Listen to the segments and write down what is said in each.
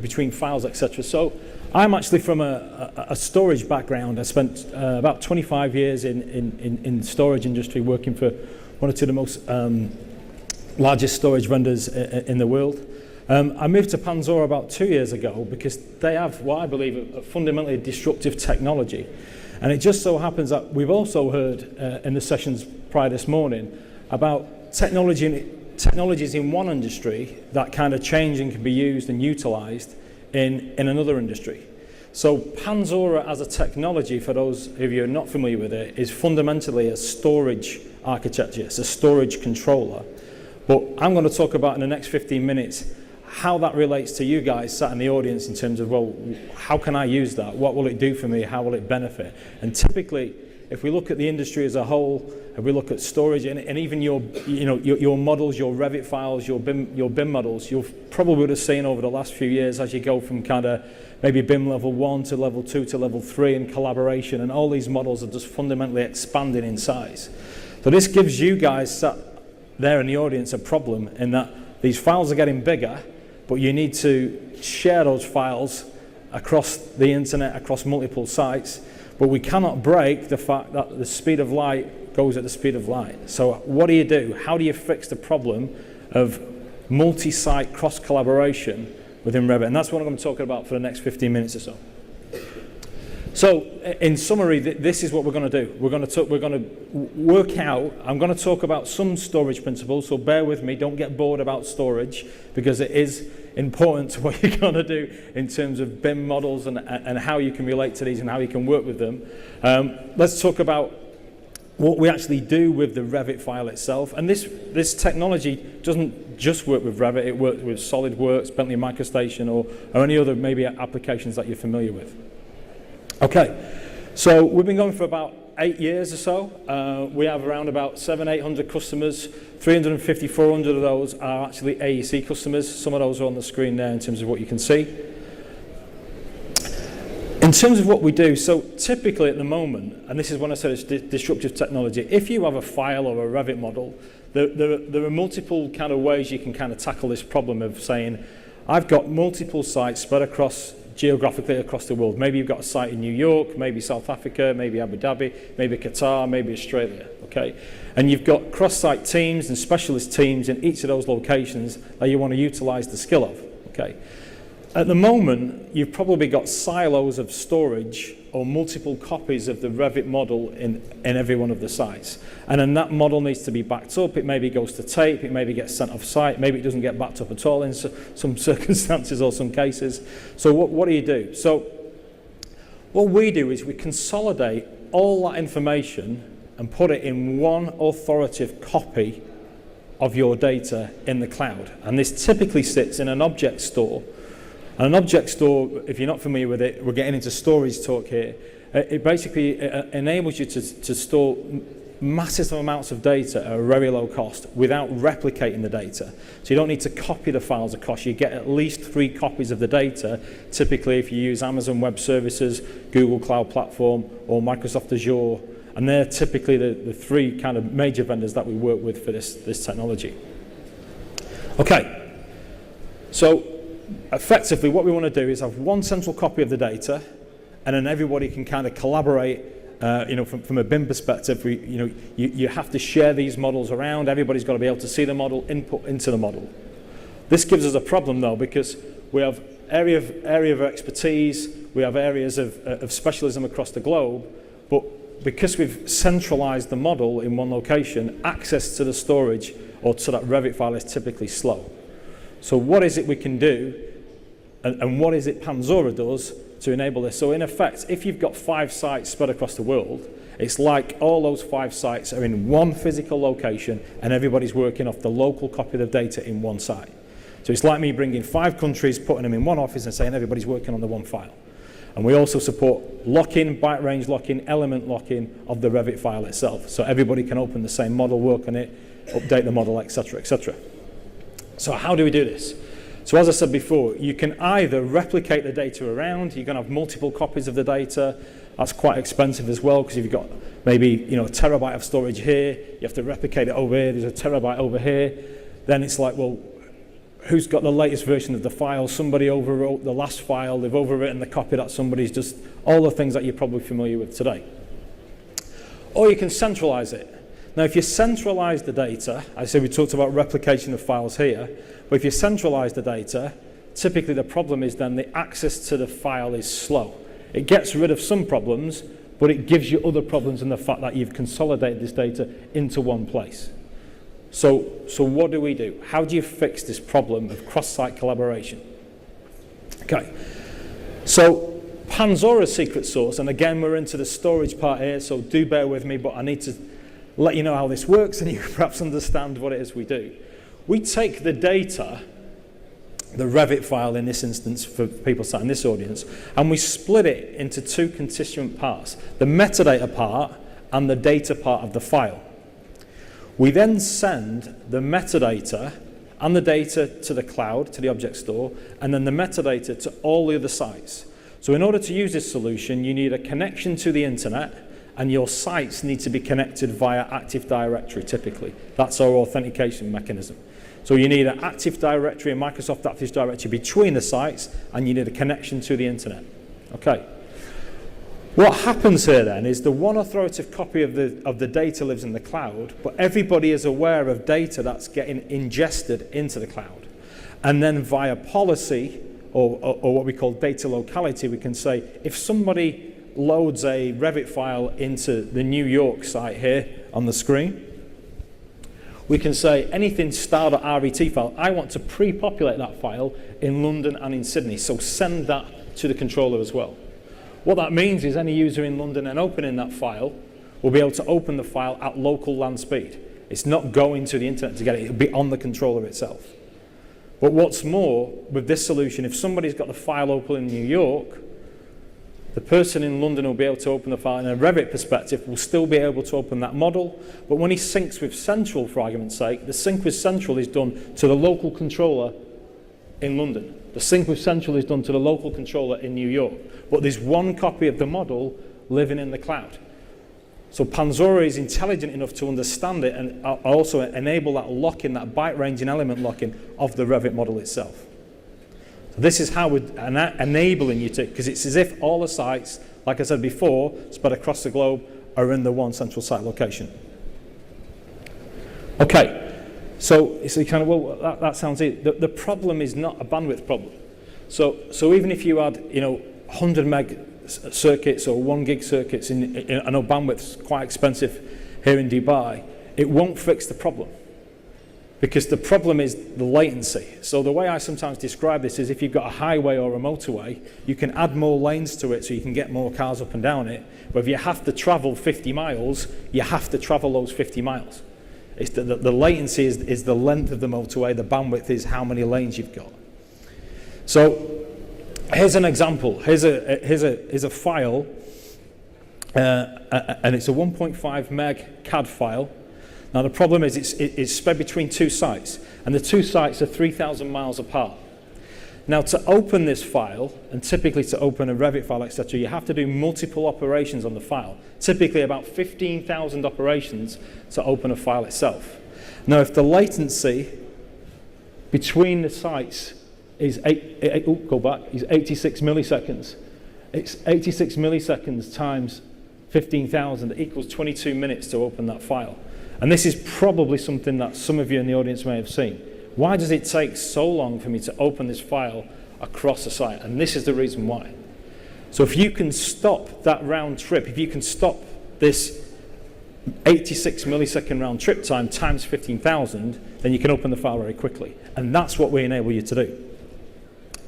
Between files, etc. So I'm actually from a storage background. I spent about 25 years in storage industry, working for one or two of the most largest storage vendors in the world. I moved to Panzura about 2 years ago because they have what I believe a fundamentally disruptive technology. And it just so happens that we've also heard in the sessions prior this morning about technologies in one industry that kind of change and can be used and utilized in another industry. So Panzura as a technology, for those of you who are not familiar with it, is fundamentally a storage architecture. It's a storage controller. But I'm going to talk about in the next 15 minutes how that relates to you guys sat in the audience in terms of, well, how can I use that? What will it do for me? How will it benefit? And typically, if we look at the industry as a whole, if we look at storage and even your models, your Revit files, your BIM models, you'll probably would have seen over the last few years as you go from kind of maybe BIM level 1 to level 2 to level 3 in collaboration, and all these models are just fundamentally expanding in size. So this gives you guys sat there in the audience a problem in that these files are getting bigger, but you need to share those files across the internet, across multiple sites. But we cannot break the fact that the speed of light goes at the speed of light. So what do? How do you fix the problem of multi-site cross-collaboration within Revit? And that's what I'm going to talk about for the next 15 minutes or so. So in summary, this is what we're going to do. We're going to work out, I'm going to talk about some storage principles, so bear with me, don't get bored about storage, because it is important to what you're going to do in terms of BIM models and how you can relate to these and how you can work with them. Let's talk about what we actually do with the Revit file itself. And this technology doesn't just work with Revit, it works with SolidWorks, Bentley MicroStation, or any other maybe applications that you're familiar with. Okay, so we've been going for about 8 years or so. We have around about 700-800 customers. 350-400 of those are actually AUx customers. Some of those are on the screen there in terms of what you can see. In terms of what we do, so typically at the moment, and this is when I said it's disruptive technology, if you have a file or a Revit model, there are multiple kind of ways you can kind of tackle this problem of saying, I've got multiple sites spread across geographically across the world. Maybe you've got a site in New York, maybe South Africa, maybe Abu Dhabi, maybe Qatar, maybe Australia, okay? And you've got cross-site teams and specialist teams in each of those locations that you want to utilize the skill of, okay? At the moment, you've probably got silos of storage or multiple copies of the Revit model in every one of the sites. And then that model needs to be backed up. It maybe goes to tape, it maybe gets sent off site, maybe it doesn't get backed up at all in some circumstances or some cases. So what do? So what we do is we consolidate all that information and put it in one authoritative copy of your data in the cloud. And this typically sits in an object store. And an object store, if you're not familiar with it, we're getting into storage talk here. It basically enables you to store massive amounts of data at a very low cost without replicating the data. So you don't need to copy the files across. You get at least 3 copies of the data, typically if you use Amazon Web Services, Google Cloud Platform, or Microsoft Azure. And they're typically the 3 kind of major vendors that we work with for this technology. Okay, so effectively what we want to do is have one central copy of the data, and then everybody can kind of collaborate. From a BIM perspective, you have to share these models around. Everybody's got to be able to see the model, input into the model. This gives us a problem though, because we have area of expertise, we have areas of specialism across the globe, but because we've centralized the model in one location, access to the storage or to that Revit file is typically slow. So what is it we can do, and what is it Panzura does to enable this? So in effect, if you've got 5 sites spread across the world, it's like all those 5 sites are in one physical location and everybody's working off the local copy of the data in one site. So it's like me bringing 5 countries, putting them in one office and saying everybody's working on the one file. And we also support lock-in, byte range lock-in, element lock-in of the Revit file itself. So everybody can open the same model, work on it, update the model, etc., etc. So how do we do this? So as I said before, you can either replicate the data around, you can have multiple copies of the data, That's quite expensive as well, because if you've got maybe a terabyte of storage here, you have to replicate it over here, there's a terabyte over here, then it's like, well, who's got the latest version of the file? Somebody overwrote the last file, they've overwritten the copy that somebody's just, all the things that you're probably familiar with today. Or you can centralize it. Now, if you centralize the data, I said we talked about replication of files here, but if you centralize the data, typically the problem is then the access to the file is slow. It gets rid of some problems, but it gives you other problems in the fact that you've consolidated this data into one place. So what do we do? How do you fix this problem of cross-site collaboration? Okay, so Panzura's secret sauce, and again we're into the storage part here, so do bear with me, but I need to let you know how this works and you perhaps understand what it is we do. We take the data, the Revit file in this instance for people sat in this audience, and we split it into two constituent parts, the metadata part and the data part of the file. We then send the metadata and the data to the cloud, to the object store, and then the metadata to all the other sites. So in order to use this solution, you need a connection to the internet, and your sites need to be connected via Active Directory typically. That's our authentication mechanism. So you need an Active Directory, a Microsoft Active Directory between the sites, and you need a connection to the internet. Okay. What happens here then is the one authoritative copy of the data lives in the cloud, but everybody is aware of data that's getting ingested into the cloud. And then via policy, or what we call data locality, we can say if somebody loads a Revit file into the New York site here on the screen, we can say anything star.ret file, I want to pre-populate that file in London and in Sydney, so send that to the controller as well. What that means is any user in London and opening that file will be able to open the file at local land speed. It's not going to the internet to get it, it'll be on the controller itself. But what's more, with this solution, if somebody's got the file open in New York, the person in London will be able to open the file in a Revit perspective, will still be able to open that model, but when he syncs with Central, for argument's sake, the sync with Central is done to the local controller in London. The sync with Central is done to the local controller in New York, but there's one copy of the model living in the cloud. So Panzura is intelligent enough to understand it and also enable that lock-in, that byte range and element lock-in of the Revit model itself. So this is how we're enabling you to, because it's as if all the sites, like I said before, spread across the globe, are in the one central site location. Okay. So kind of, well, that sounds easy. The problem is not a bandwidth problem. So even if you had 100 meg circuits or 1 gig circuits, I know bandwidth's quite expensive here in Dubai, it won't fix the problem. Because the problem is the latency. So the way I sometimes describe this is if you've got a highway or a motorway, you can add more lanes to it so you can get more cars up and down it. But if you have to travel 50 miles, you have to travel those 50 miles. It's the latency is the length of the motorway, the bandwidth is how many lanes you've got. So here's an example. Here's a file, and it's a 1.5 meg CAD file. Now the problem is it's spread between two sites, and the two sites are 3,000 miles apart. Now to open this file, and typically to open a Revit file, etc., you have to do multiple operations on the file. Typically about 15,000 operations to open a file itself. Now if the latency between the sites is 86 milliseconds, it's 86 milliseconds times 15,000 equals 22 minutes to open that file. And this is probably something that some of you in the audience may have seen. Why does it take so long for me to open this file across a site? And this is the reason why. So if you can stop that round trip, if you can stop this 86 millisecond round trip time times 15,000, then you can open the file very quickly. And that's what we enable you to do.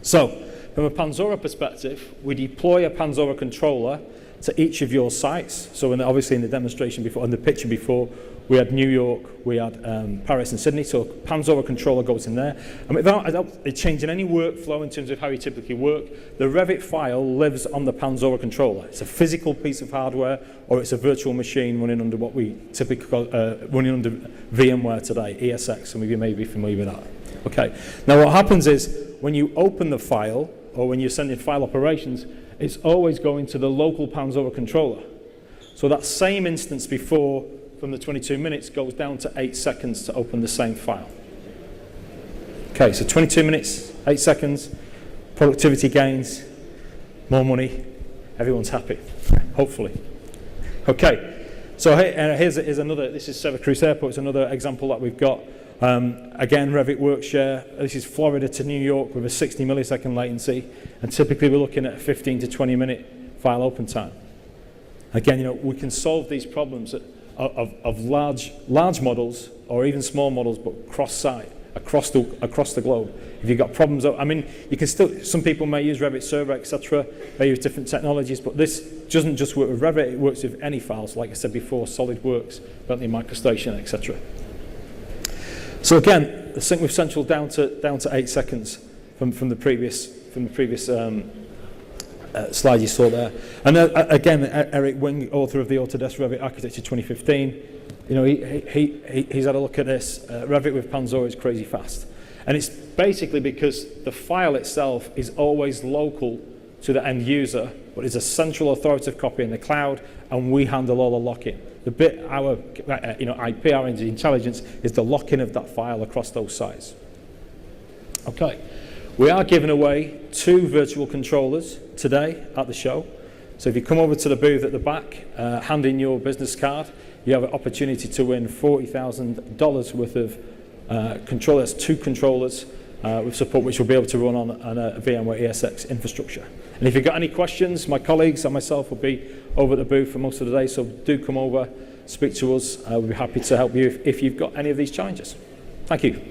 So from a Panzura perspective, we deploy a Panzura controller to each of your sites. So obviously in the demonstration before, in the picture before, we had New York, we had Paris and Sydney, so Panzura controller goes in there. And without changing any workflow in terms of how you typically work, the Revit file lives on the Panzura controller. It's a physical piece of hardware, or it's a virtual machine running under what we typically call, running under VMware today, ESX, and you may be familiar with that. Okay, now what happens is, when you open the file, or when you're sending file operations, it's always going to the local Panzura controller. So that same instance before, from the 22 minutes, goes down to 8 seconds to open the same file. Okay, so 22 minutes, 8 seconds, productivity gains, more money, everyone's happy, hopefully. Okay, so here's another, this is Syracuse Airport, it's another example that we've got. Again, Revit WorkShare, this is Florida to New York with a 60 millisecond latency, and typically we're looking at a 15 to 20 minute file open time. Again, you know, we can solve these problems of large models or even small models, but cross-site, across the globe. If you've got problems, I mean, you can still, some people may use Revit Server, etc., may use different technologies, but this doesn't just work with Revit, it works with any files, like I said before, SolidWorks, Bentley MicroStation, etc. So again, the sync with Central down to 8 seconds from the previous slide you saw there. And again, Eric Wing, author of the Autodesk Revit Architecture 2015, you know, he's had a look at this. Revit with Panzura is crazy fast. And it's basically because the file itself is always local to the end user, but it's a central authoritative copy in the cloud, and we handle all the lock-in. The bit our IP, our intelligence, is the lock-in of that file across those sites. Okay, we are giving away 2 virtual controllers today at the show. So if you come over to the booth at the back, hand in your business card, you have an opportunity to win $40,000 worth of controllers, 2 controllers with support which we'll be able to run on a VMware ESX infrastructure. And if you've got any questions, my colleagues and myself will be over at the booth for most of the day, so do come over, speak to us. We'll be happy to help you if you've got any of these challenges. Thank you.